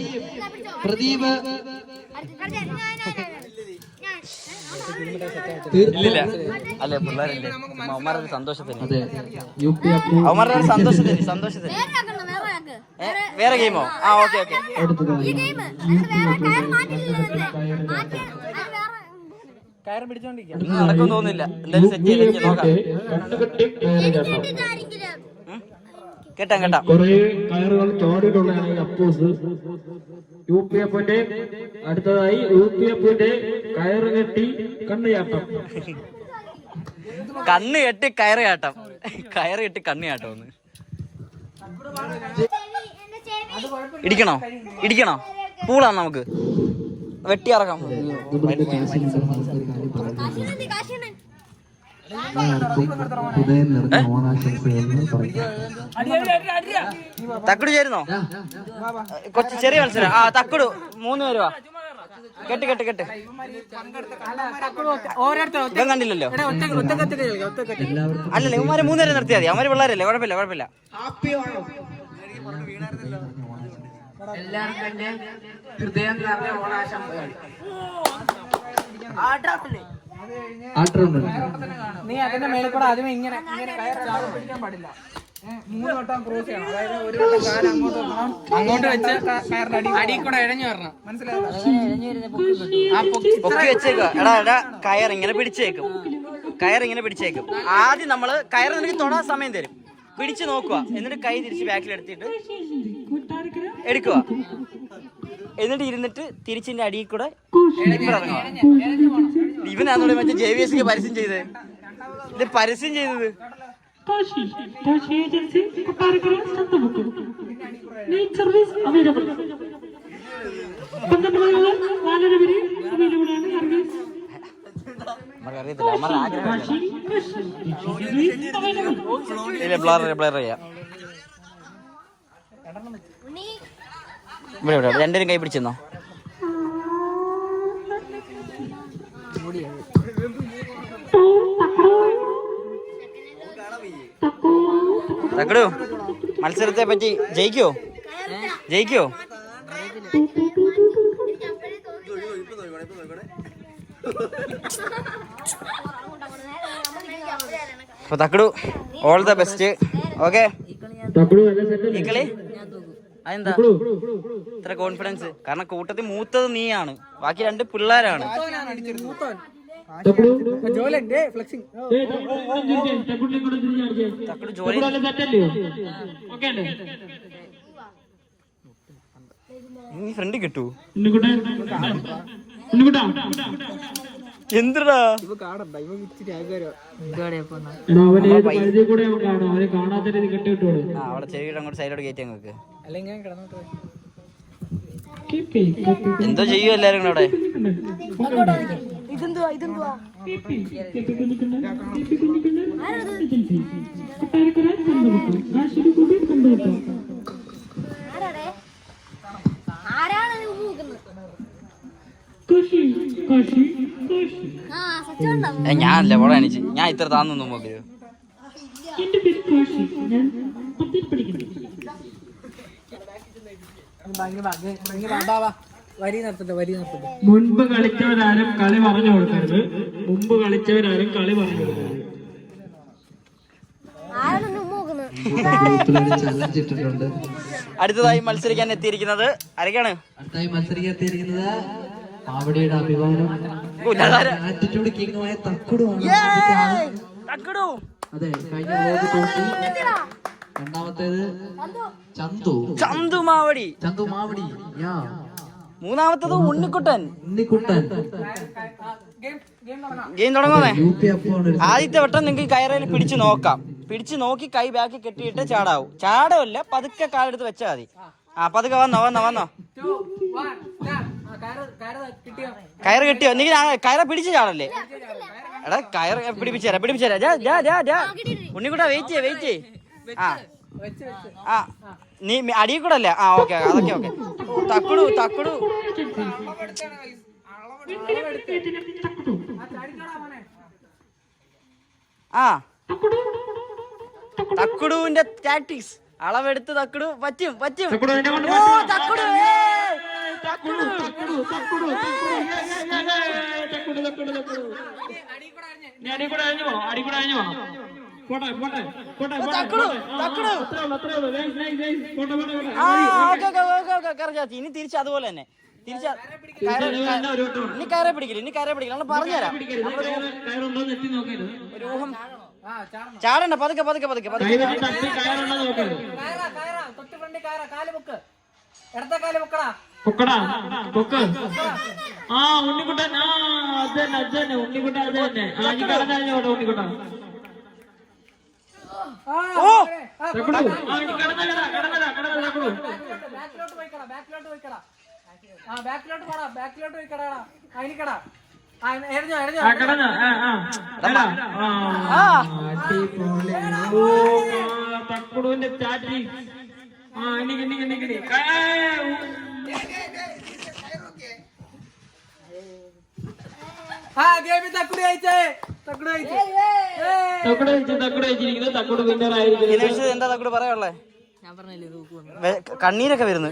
പ്രദീപ്. അല്ലേ പിള്ളേരല്ലേ അവന്മാരുടെ സന്തോഷത്തിന്. അവന്മാരുടെ സന്തോഷത്തിന് വേറെ ഗെയിമോ? ഓക്കെ നടക്കും തോന്നുന്നില്ല. എന്തായാലും സെറ്റ് ചെയ്ത് നോക്കാം. കേട്ടാ കുറെ കയറുകൾ ചോടിയിട്ടുള്ളതാണ് അപ്പോസ്. UPF-ന്റെ അടുത്തതായി UPF-ന്റെ കയറ് കെട്ടി കണ്ണുചാട്ടം. കയറ് കെട്ടി കണ്ണുചാട്ടം. ഒന്ന് ഇടിക്കണോ? പൂളാണ് നമുക്ക് വെട്ടിയിറക്കാം. തക്കുട് ചേരുന്നോ? കൊച്ചു ചെറിയ മത്സരം. തക്കുടു 3 പേര് വാ. കെട്ട് ഇവൻ കണ്ടില്ലല്ലോ. അല്ലല്ലേ ഇവന്മാരെ 3 പേരെ നിർത്തിയാൽ മതി. അവന്മാര് പിള്ളേരല്ലേ, കുഴപ്പമില്ല. നീ അതിന്റെ മേലെ കൂടെ ആദ്യമേ ഇങ്ങനെ പിടിക്കാൻ പാടില്ല. 3 വട്ടം ക്രോസ് ചെയ്യണം. അതായത് ഒരു വട്ടം കാല് അങ്ങോട്ട് വെച്ച് കയറിന്റെ അടി കൂടെ ഇഴഞ്ഞു വരണം. മനസ്സിലായോ? പൊക്കി വെച്ചേക്കുക. എടാ കയർ ഇങ്ങനെ പിടിച്ചേക്കും. ആദ്യം നമ്മള് കയറ് നിനക്ക് തൊടാൻ സമയം തരും. പിടിച്ചു നോക്കുക. എന്നിട്ട് കൈ തിരിച്ച് ബാക്കിൽ എടുത്തിട്ട് എടുക്കുക. എന്നിട്ട് ഇരുന്നിട്ട് തിരിച്ചിന്റെ അടിയിൽ കൂടെ ഇവനാന്നോട് മറ്റേ JVS പരസ്യം ചെയ്തത്. ഇവിടെ ഇവിടെ രണ്ടുപേരും കൈ പിടിച്ചെന്നോ. തക്കടു മത്സരത്തെ പറ്റി ജയിക്കോ? അപ്പൊ തക്കടു ഓൾ ദ ബെസ്റ്റ്. ഓക്കെ ഈ കളി അതെന്താ ഇത്ര കോൺഫിഡൻസ്? കാരണം കൂട്ടത്തിൽ മൂത്തത് നീയാണ്, ബാക്കി 2 പിള്ളേരാണ്. തക്കടു ജോലി നീ ഫ്രണ്ട് കിട്ടൂ. എന്തിടാ അവിടെ ചെവിയുടെ അങ്ങോട്ട് സൈഡോട് കയറ്റി അങ്ങോട്ട്. എന്തോ ചെയ്യൂ എല്ലാരും കൂടെ അവിടെ. ഞാനല്ലേ പോടാ എനിക്ക്. ഞാൻ ഇത്ര താന്നൊന്നും നോക്കിയോ. മുൻപ് കളിച്ചവരാരും കളി പറഞ്ഞു കൊടുക്കരുത്. ചലഞ്ച് ഇട്ടിട്ടുണ്ട്. അടുത്തതായി മത്സരിക്കാൻ എത്തിയിരിക്കുന്നത് ആരൊക്കെയാണ്? മാവടിയുടെ അഭിമാനം ആറ്റിറ്റ്യൂഡ് കിങ്ങുമായ തക്കുടുമാണ്. അതെ, കഴിഞ്ഞ വ്ലോഗ് തോറ്റി. രണ്ടാമത്തേത് ചന്തു മാവടി. മൂന്നാമത്തേത് ഉണ്ണിക്കുട്ടൻ. ഗെയിം തുടങ്ങുന്നേ. ആദ്യത്തെ വട്ടം നിങ്ങൾക്ക് കയറയിൽ പിടിച്ചു നോക്കാം. പിടിച്ചു നോക്കി കൈ ബാക്കി കെട്ടിയിട്ട് ചാടാവും. ചാടമല്ല, പതുക്കെ കാലെടുത്ത് വെച്ചാൽ മതി. പതുക്കെ വന്നോ. കയറ് കിട്ടിയോ? നീ കയറ പിടിച്ച് ചാടല്ലേ? എടാ കയറ് പിടിപ്പിച്ചേരാ. ഉണ്ണിക്കുട്ടാ വെയിറ്റ്. നീ അടിയിൽ കൂടെ അല്ലേ? ഓക്കെ അതൊക്കെ ഓക്കെ. തക്കുടു തക്കുടുവിന്റെ ടാക്ടിക്സ്. അളവെടുത്ത് തക്കുടു പറ്റും. ഇനി തിരിച്ച് അതുപോലെ തന്നെ ഇനി കയറെ പിടിക്കില്ല. നമ്മൾ പറഞ്ഞുതരാം. ഒരു ഊഹം ചാടണ്ട. പതുക്കെ തക്കുടുവിന്റെ ചാറ്റി. എന്താ തക്കുടു പറയാനുള്ളേ? കണ്ണീരൊക്കെ വരുന്നു.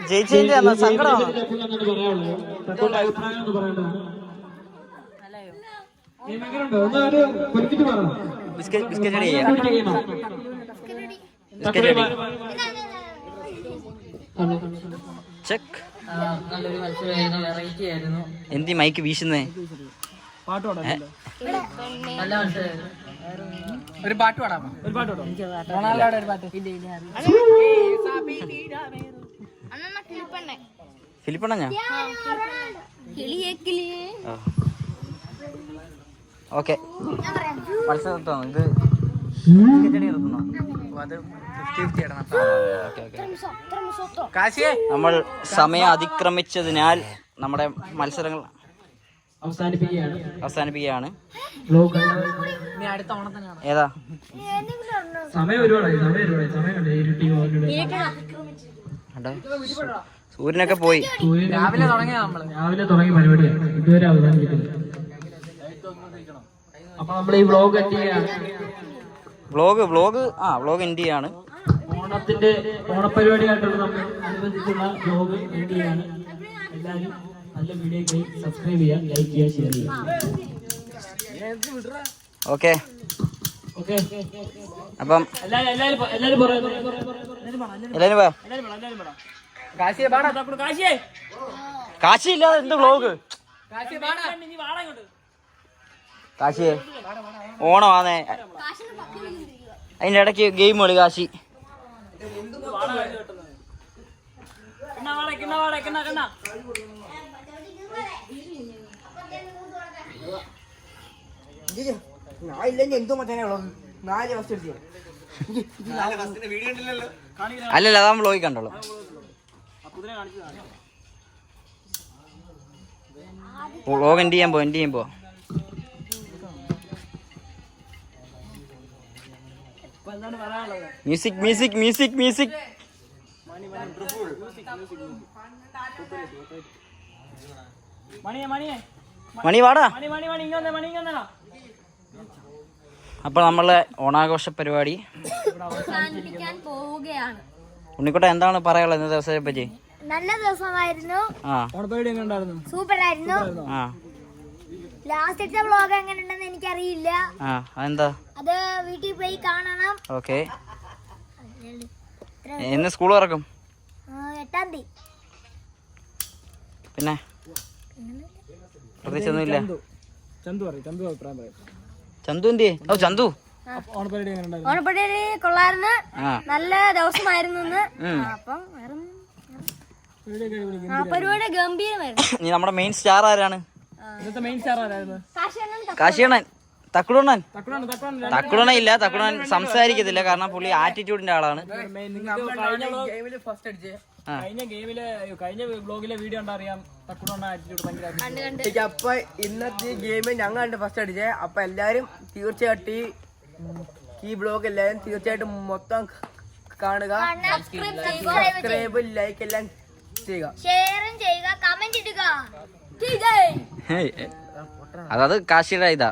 ജയിച്ചതിന്റെ സങ്കടമാണ്. ബിസ്ക്കറ്റ് റെഡി ചെയ്യാം. ചെക്ക്. നല്ലൊരു മത്സരമായിരുന്നു, വെറൈറ്റി ആയിരുന്നു. എന്തി മൈക്ക് വീശുന്നേ? നല്ല മത്സരമായിരുന്നു. ഒരു പാട്ട് പാടാമോ? റൊണാൾഡോയുടെ ഒരു പാട്ട്. ഫിലിപ്പണ്ണ ഞാൻ. ഓക്കെ മത്സരം ഇത് നമ്മൾ സമയം അതിക്രമിച്ചതിനാൽ നമ്മുടെ മത്സരങ്ങൾ അവസാനിപ്പിക്കുകയാണ്. ഏതാ സൂര്യനൊക്കെ പോയി. രാവിലെ തുടങ്ങിയ നമ്മള് രാവിലെ തുടങ്ങിയ പരിപാടിയാണ് ഇതുവരെ അവസാനിച്ചിട്ടില്ല. അപ്പൊ നമ്മൾ ഈ വ്ലോഗ് എൻഡ് ചെയ്യാണ്. വ്ലോഗ് എൻഡ് ചെയ്യാണ്. ഓണത്തിന്റെ ഓണപരിപാടിയായിട്ടുള്ള നമ്മൾ അനുബന്ധിച്ചുള്ള വ്ലോഗ് എൻഡ് ചെയ്യാണ്. എല്ലാവരും നല്ല വീഡിയോയ്ക്ക് സബ്സ്ക്രൈബ് ചെയ്യുക, ലൈക്ക് ചെയ്യുക, ഷെയർ ചെയ്യുക. ഓക്കെ അപ്പം എല്ലാവരും കാശിയെ പാടാ കാശിയില്ലാതെ എന്ത് വ്ലോഗ്? കാശിയെ പാടാ കാശിയെ ഓണമാന്നേ, അതിന്റെ ഇടയ്ക്ക് ഗെയിം കളി. കാശി അല്ലല്ല, അതാ വ്ലോഗിൽ കണ്ടോളൂ. വ്ലോഗ് എൻഡ് ചെയ്യുമ്പോ മ്യൂസിക് മ്യൂസിക് മ്യൂസിക് മ്യൂസിക് മണി വാടാ. അപ്പൊ നമ്മളെ ഓണാഘോഷ പരിപാടി അവസാനിപ്പിക്കാൻ പോവുകയാണ്. ഉണ്ണിക്കുട്ട എന്താണ് പറയാനുള്ളത് ഇന്നത്തെ ദിവസത്തെ പറ്റി? നല്ല ദിവസമായിരുന്നു, സൂപ്പർ ആയിരുന്നു. ലാസ്റ്റത്തെ വ്ലോഗ് എങ്ങനെ ഉണ്ടെന്ന് എനിക്കറിയില്ല. അതെന്താ? അത് വീട്ടിൽ പോയി കാണണം. ഓക്കെ. എന്ന് സ്കൂൾ തുറക്കും? 8-ാം തീയതി. പിന്നെ പ്രത്യേകിച്ചൊന്നുമില്ല. ചന്തു എന്തിയെ? ഓ ചന്തു, ഓണപ്പരിപാടി കൊള്ളായിരുന്നു, നല്ല ദിവസമായിരുന്നു ഇന്ന്. അപ്പം പരിപാടി ഗംഭീരമായിരുന്നു. നീ നമ്മുടെ മെയിൻ സ്റ്റാർ ആരാണ്? മെയിൻ സ്റ്റാർ ആരായിരുന്നു? കാശിയണ്ണൻ. തക്കുടണ്ണൻ ഇല്ല, തക്കുടണ്ണൻ സംസാരിക്കത്തില്ല, കാരണം പുള്ളി ആറ്റിറ്റ്യൂഡിന്റെ ആളാണ്. കഴിഞ്ഞ വ്ലോഗിലെ വീഡിയോ അറിയാം. അപ്പൊ ഇന്നത്തെ ഗെയിം ഞങ്ങളാണ് ഫസ്റ്റ് അടിച്ചത്. അപ്പൊ എല്ലാരും തീർച്ചയായിട്ടും ഈ ബ്ലോഗ് എല്ലാരും തീർച്ചയായിട്ടും മൊത്തം കാണുക, സബ്സ്ക്രൈബ് ലൈക്ക് എല്ലാം ചെയ്യുക, ഷെയറും ചെയ്യുക, കമന്റ് ഇടുക. അതത് കാശിയുടെ ഇതാ.